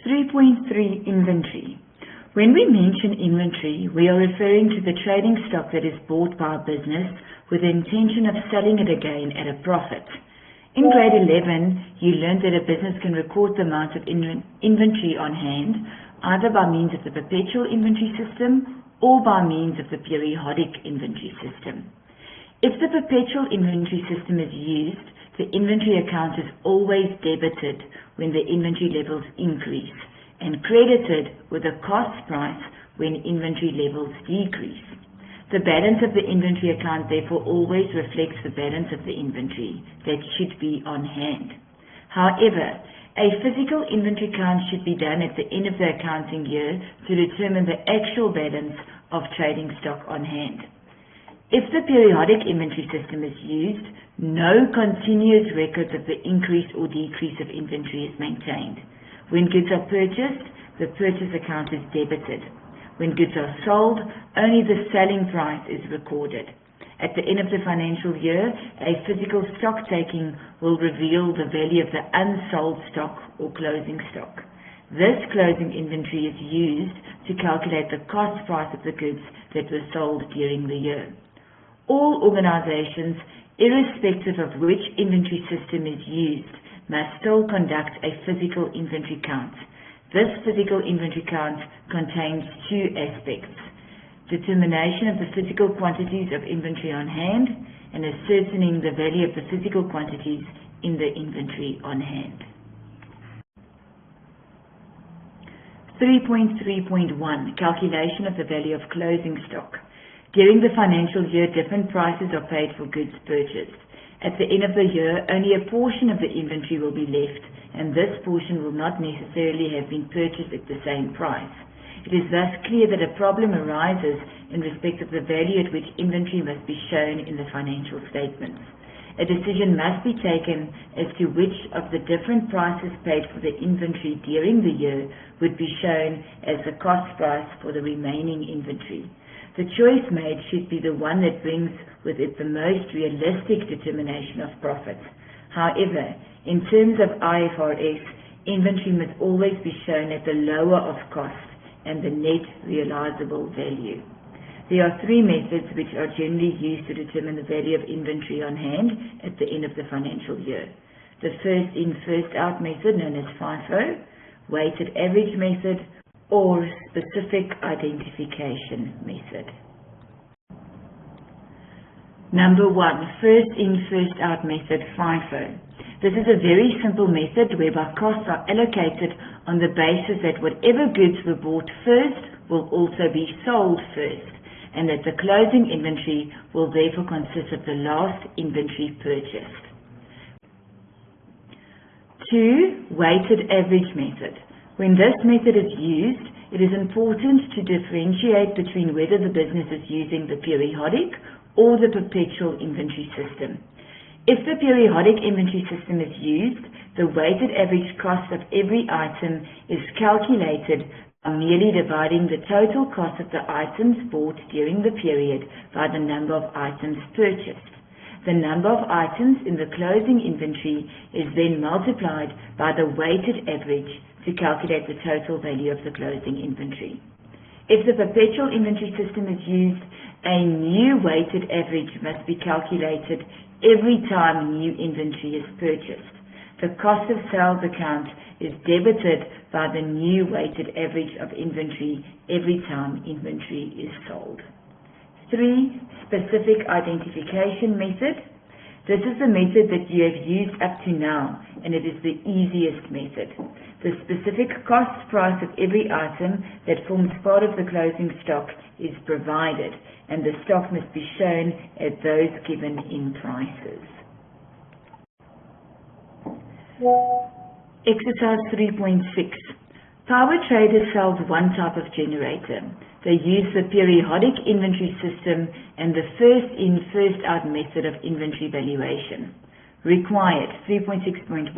3.3 Inventory. When we mention inventory, we are referring to the trading stock that is bought by a business with the intention of selling it again at a profit. In grade 11, you learned that a business can record the amount of inventory on hand either by means of the perpetual inventory system or by means of the periodic inventory system. If the perpetual inventory system is used, the inventory account is always debited when the inventory levels increase and credited with a cost price when inventory levels decrease. The balance of the inventory account therefore always reflects the balance of the inventory that should be on hand. However, a physical inventory count should be done at the end of the accounting year to determine the actual balance of trading stock on hand. If the periodic inventory system is used, no continuous records of the increase or decrease of inventory is maintained. When goods are purchased, the purchase account is debited. When goods are sold, only the selling price is recorded. At the end of the financial year, a physical stock taking will reveal the value of the unsold stock or closing stock. This closing inventory is used to calculate the cost price of the goods that were sold during the year. All organizations, irrespective of which inventory system is used, must still conduct a physical inventory count. This physical inventory count contains two aspects: determination of the physical quantities of inventory on hand and ascertaining the value of the physical quantities in the inventory on hand. 3.3.1 Calculation of the value of closing stock. During the financial year, different prices are paid for goods purchased. At the end of the year, only a portion of the inventory will be left, and this portion will not necessarily have been purchased at the same price. It is thus clear that a problem arises in respect of the value at which inventory must be shown in the financial statements. A decision must be taken as to which of the different prices paid for the inventory during the year would be shown as the cost price for the remaining inventory. The choice made should be the one that brings with it the most realistic determination of profit. However, in terms of IFRS, inventory must always be shown at the lower of cost and the net realizable value. There are three methods which are generally used to determine the value of inventory on hand at the end of the financial year. The first in, first out method, known as FIFO, weighted average method, or specific identification method. Number 1, first in, first out method, FIFO. This is a very simple method whereby costs are allocated on the basis that whatever goods were bought first will also be sold first, and that the closing inventory will therefore consist of the last inventory purchased. 2, weighted average method. When this method is used, it is important to differentiate between whether the business is using the periodic or the perpetual inventory system. If the periodic inventory system is used, the weighted average cost of every item is calculated by merely dividing the total cost of the items bought during the period by the number of items purchased. The number of items in the closing inventory is then multiplied by the weighted average to calculate the total value of the closing inventory. If the perpetual inventory system is used, a new weighted average must be calculated every time new inventory is purchased. The cost of sales account is debited by the new weighted average of inventory every time inventory is sold. 3, specific identification method. This is the method that you have used up to now, and it is the easiest method. The specific cost price of every item that forms part of the closing stock is provided, and the stock must be shown at those given in prices. Exercise 3.6. Power traders sells one type of generator. They use the periodic inventory system and the first in, first out method of inventory valuation. Required 3.6.1.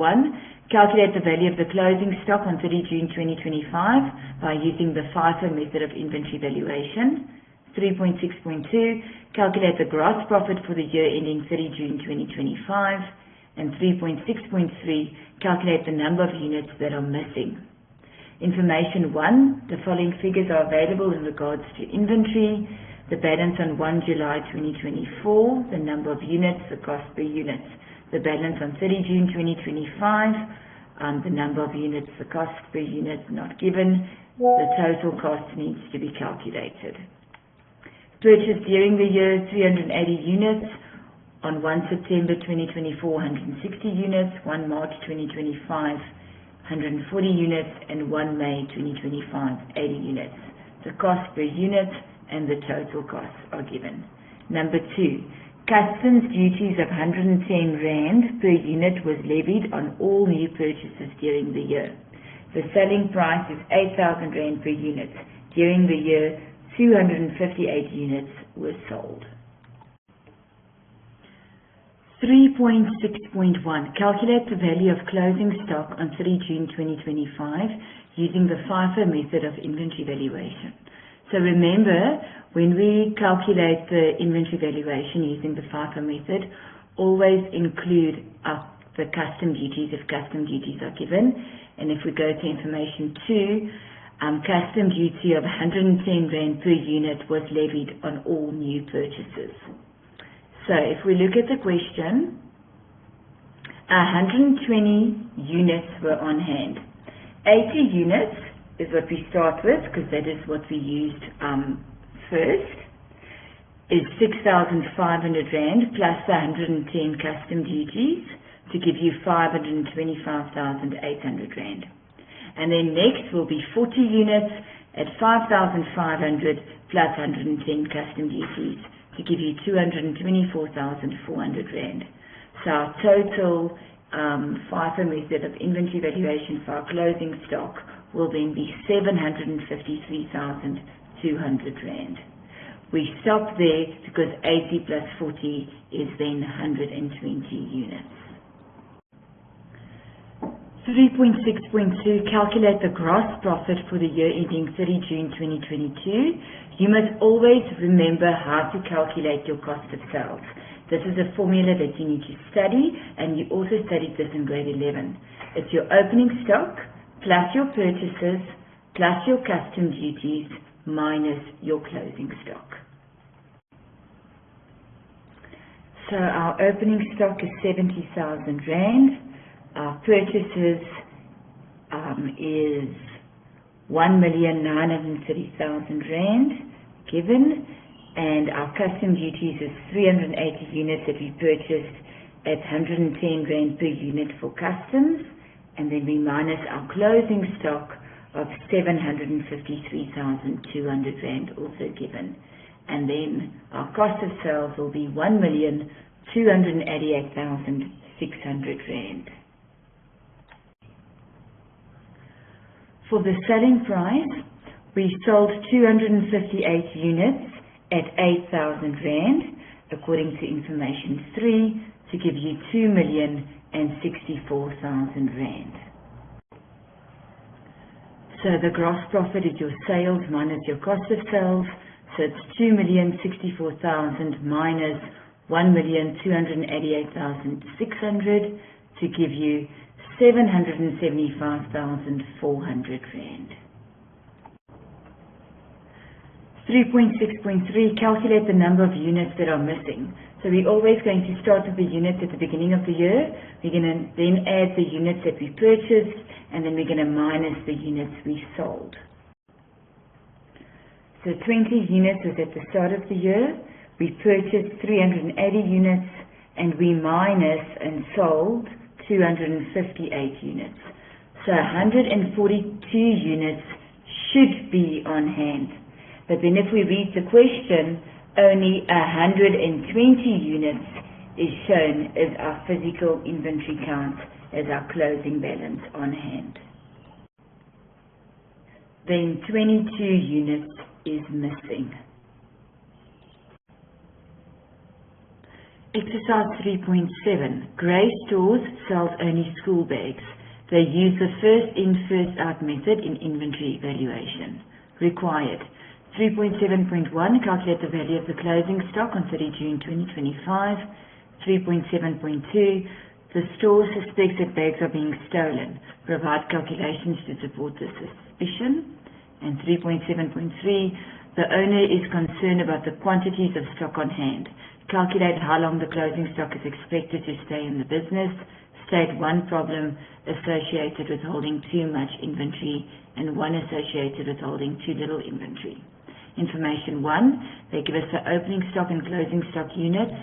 Calculate the value of the closing stock on 30 June 2025 by using the FIFO method of inventory valuation. 3.6.2. Calculate the gross profit for the year ending 30 June 2025. And 3.6.3. Calculate the number of units that are missing. Information 1, the following figures are available in regards to inventory: the balance on 1 July 2024, the number of units, the cost per unit. The balance on 30 June 2025, the number of units, the cost per unit not given. The total cost needs to be calculated. Purchased during the year 380 units. On 1 September 2024, 160 units. 1 March 2025, 140 units. And 1 May 2025, 80 units. The cost per unit and the total costs are given. Number 2, customs duties of 110 Rand per unit was levied on all new purchases during the year. The selling price is 8,000 Rand per unit. During the year, 258 units were sold. 3.6.1. Calculate the value of closing stock on 30 June 2025 using the FIFO method of inventory valuation. So remember, when we calculate the inventory valuation using the FIFO method, always include the custom duties if custom duties are given. And if we go to information 2, custom duty of 110 Rand per unit was levied on all new purchases. So if we look at the question, 120 units were on hand. 80 units is what we start with, because that is what we used first, is 6,500 Rand plus the 110 custom duties to give you 525,800 Rand. And then next will be 40 units at 5,500 plus 110 custom duties to give you 224,400 Rand. So our total FIFO method of inventory valuation for our closing stock will then be 753,200 Rand. We stop there because 80 plus 40 is then 120 units. 3.6.2, calculate the gross profit for the year ending 30 June 2022. You must always remember how to calculate your cost of sales. This is a formula that you need to study, and you also studied this in grade 11. It's your opening stock plus your purchases plus your custom duties minus your closing stock. So our opening stock is 70,000 Rand. Our purchases is 1,930,000 Rand given, and our custom duties is 380 units that we purchased at 110 Rand per unit for customs, and then we minus our closing stock of 753,200 Rand also given, and then our cost of sales will be 1,288,600 Rand. For the selling price, we sold 258 units at 8,000 Rand, according to information 3, to give you 2,064,000 Rand. So the gross profit is your sales minus your cost of sales. So it's 2,064,000 minus 1,288,600 to give you 775,400 Rand. 3.6.3, calculate the number of units that are missing. So we're always going to start with the units at the beginning of the year. We're going to then add the units that we purchased, and then we're going to minus the units we sold. So 20 units was at the start of the year. We purchased 380 units, and we minus and sold 258 units. So 142 units should be on hand. But then if we read the question, only 120 units is shown as our physical inventory count as our closing balance on hand. Then 22 units is missing. Exercise 3.7. Grey stores sells only school bags. They use the first in, first out method in inventory valuation. Required. 3.7.1. Calculate the value of the closing stock on 30 June 2025. 3.7.2. The store suspects that bags are being stolen. Provide calculations to support the suspicion. And 3.7.3, the owner is concerned about the quantities of stock on hand. Calculate how long the closing stock is expected to stay in the business. State one problem associated with holding too much inventory and one associated with holding too little inventory. Information 1, they give us the opening stock and closing stock units,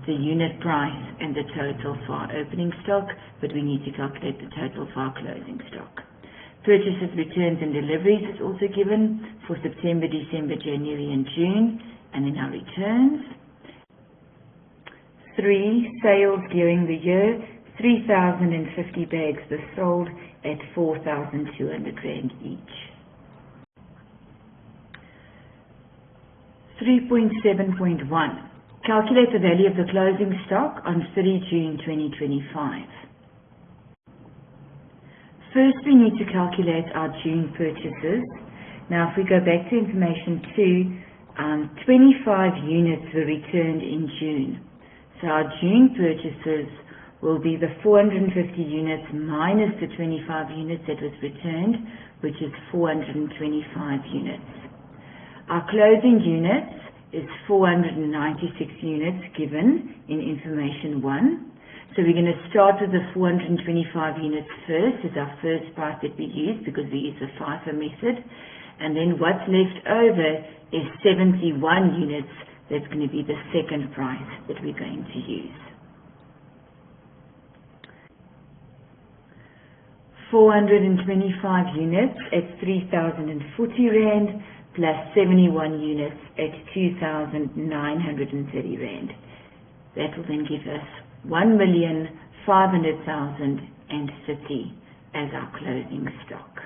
the unit price and the total for our opening stock, but we need to calculate the total for our closing stock. Purchases, returns and deliveries is also given for September, December, January and June, and then our returns. 3, sales during the year, 3,050 bags were sold at 4,200 Rand each. 3.7.1, calculate the value of the closing stock on 30 June 2025. First, we need to calculate our June purchases. Now, if we go back to information 2, 25 units were returned in June. So our June purchases will be the 450 units minus the 25 units that was returned, which is 425 units. Our closing units is 496 units given in information 1. So we're going to start with the 425 units first as our first price that we use because we use the FIFO method. And then what's left over is 71 units. That's going to be the second price that we're going to use. 425 units at 3,040 Rand plus 71 units at 2,930 Rand. That will then give us 1,500,030 as our closing stock.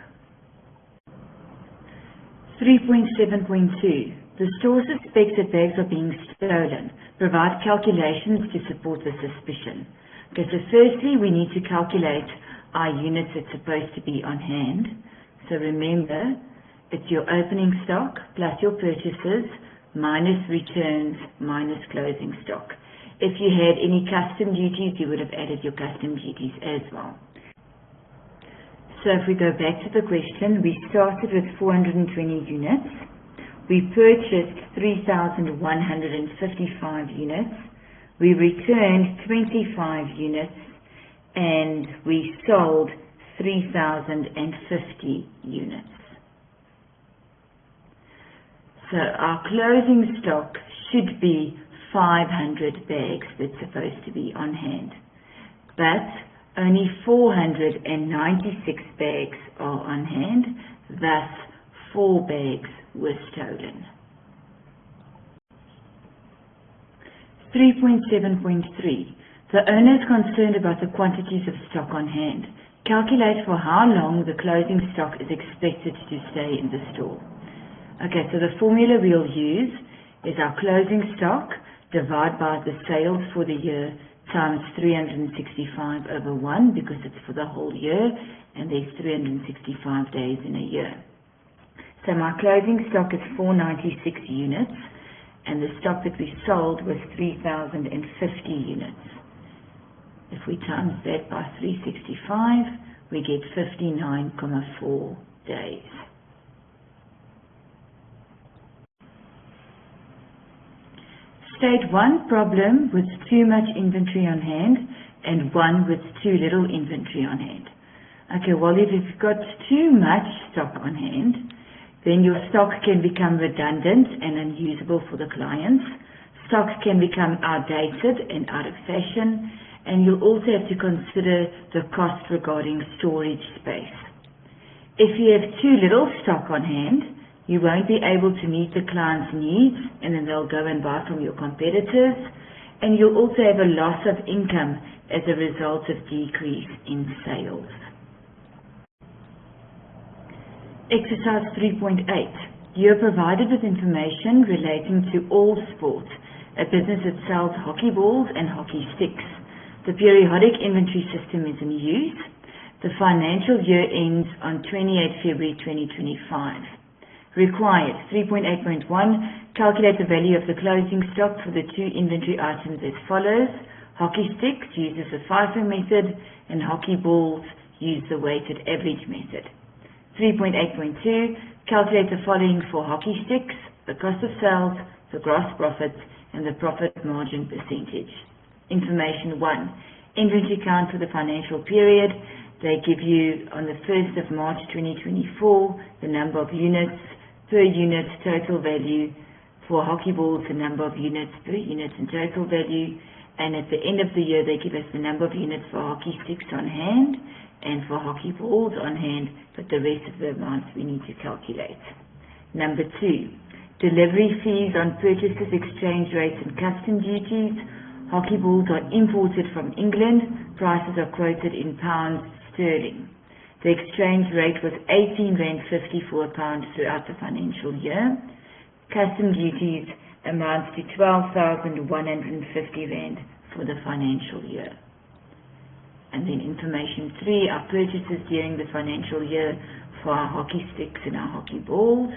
3.7.2. The store suspects that bags are being stolen. Provide calculations to support the suspicion. Okay, so firstly, we need to calculate our units that's supposed to be on hand. So remember, it's your opening stock plus your purchases minus returns minus closing stock. If you had any custom duties, you would have added your custom duties as well. So if we go back to the question, we started with 420 units. We purchased 3,155 units. We returned 25 units and we sold 3,050 units. So our closing stock should be 500 bags that's supposed to be on hand. But only 496 bags are on hand, thus 4 bags were stolen. 3.7.3. The owner is concerned about the quantities of stock on hand. Calculate for how long the closing stock is expected to stay in the store. Okay, so the formula we'll use is our closing stock divided by the sales for the year times 365 over 1 because it's for the whole year and there's 365 days in a year. So my closing stock is 496 units and the stock that we sold was 3,050 units. If we times that by 365, we get 59.4 days. State one problem with too much inventory on hand and one with too little inventory on hand. Okay, well, if you've got too much stock on hand, then your stock can become redundant and unusable for the clients. Stock can become outdated and out of fashion, and you'll also have to consider the cost regarding storage space. If you have too little stock on hand, you won't be able to meet the client's needs, and then they'll go and buy from your competitors, and you'll also have a loss of income as a result of decrease in sales. Exercise 3.8. You are provided with information relating to All Sport, a business that sells hockey balls and hockey sticks. The periodic inventory system is in use. The financial year ends on 28 February 2025. Required 3.8.1. Calculate the value of the closing stock for the two inventory items as follows. Hockey sticks uses the FIFO method, and hockey balls use the weighted average method. 3.8.2, calculate the following for hockey sticks: the cost of sales, the gross profit, and the profit margin percentage. Information 1. Inventory count for the financial period. They give you on the 1st of March 2024 the number of units per unit total value. For hockey balls, the number of units per unit and total value. And at the end of the year, they give us the number of units for hockey sticks on hand and for hockey balls on hand, but the rest of the amounts we need to calculate. Number 2, delivery fees on purchases, exchange rates and custom duties. Hockey balls are imported from England. Prices are quoted in pounds sterling. The exchange rate was £18.50 for a pound throughout the financial year. Custom duties amounts to £12,150 for the financial year. And then information 3, our purchases during the financial year for our hockey sticks and our hockey balls.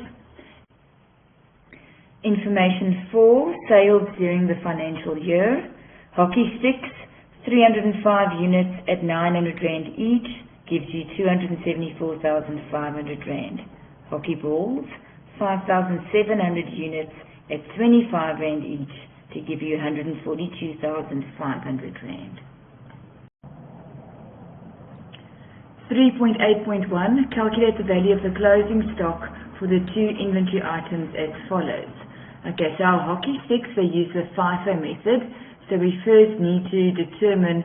Information 4, sales during the financial year. Hockey sticks, 305 units at R900 each, gives you R274,500. Hockey balls, 5,700 units at R25 each, to give you R142,500. 3.8.1, calculate the value of the closing stock for the two inventory items as follows. Okay, so our hockey sticks, they use the FIFO method. So we first need to determine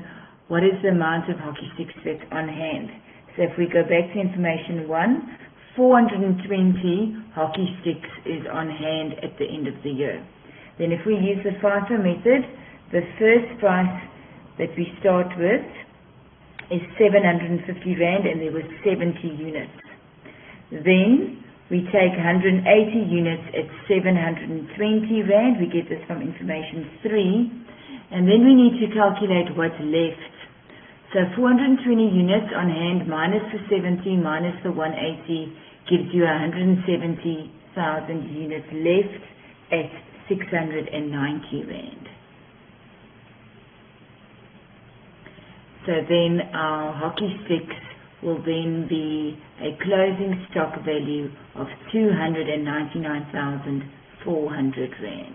what is the amount of hockey sticks that's on hand. So if we go back to information 1, 420 hockey sticks is on hand at the end of the year. Then if we use the FIFO method, the first price that we start with is R750 and there were 70 units. Then we take 180 units at R720. We get this from information 3. And then we need to calculate what's left. So 420 units on hand minus the 70 minus the 180 gives you 170,000 units left at R690. So then our hockey sticks will then be a closing stock value of R299,400.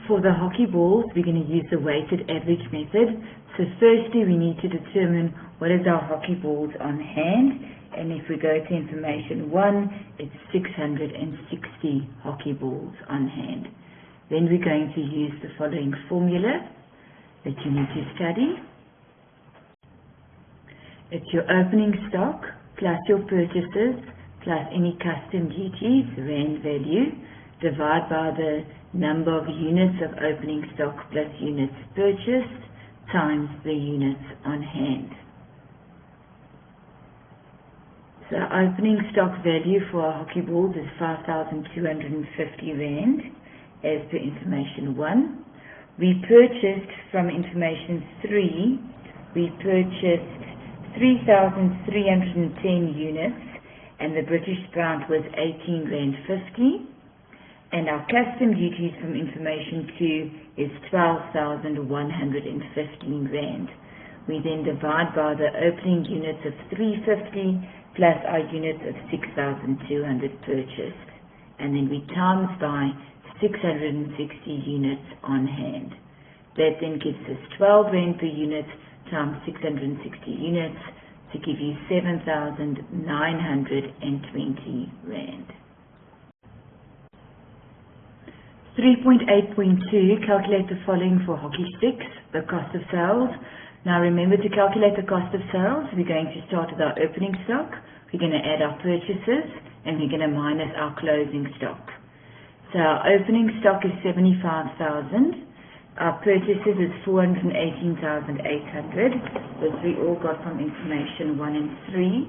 For the hockey balls, we're going to use the weighted average method. So firstly, we need to determine what is our hockey balls on hand. And if we go to information 1, it's 660 hockey balls on hand. Then we're going to use the following formula that you need to study. It's your opening stock plus your purchases plus any custom duties, rand value, divide by the number of units of opening stock plus units purchased times the units on hand. So our opening stock value for our hockey balls is 5,250 rand as per information 1. We purchased from information 3, we purchased 3,310 units and the British pound was 18.50. And our custom duties from information 2 is 12,115 rand. We then divide by the opening units of 350 plus our units of 6,200 purchased. And then we times by 660 units on hand. That then gives us 12 rand per unit times 660 units to give you 7,920 rand. 3.8.2, calculate the following for hockey sticks, the cost of sales. Now remember, to calculate the cost of sales, we're going to start with our opening stock, we're going to add our purchases, and we're going to minus our closing stock. So our opening stock is 75,000, our purchases is 418,800, which we all got from information 1 and 3.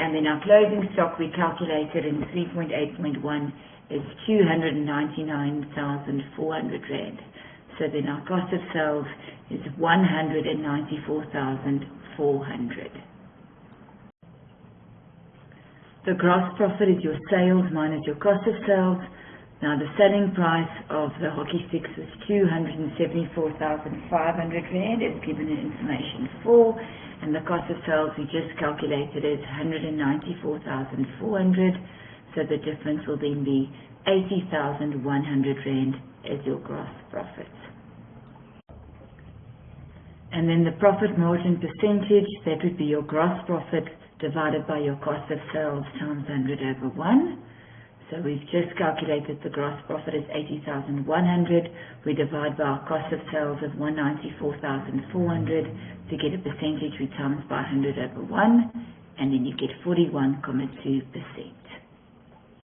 And then our closing stock we calculated in 3.8.1 is 299,400 rand. So then our cost of sales is 194,400. The gross profit is your sales minus your cost of sales. Now the selling price of the hockey sticks was 274,500 Rand, as given in information 4, and the cost of sales we just calculated is 194,400, so the difference will then be 80,100 Rand as your gross profit. And then the profit margin percentage, that would be your gross profit divided by your cost of sales times 100/1. So we've just calculated the gross profit is 80,100. We divide by our cost of sales of 194,400 to get a percentage we times by 100/1, and then you get 41.2%.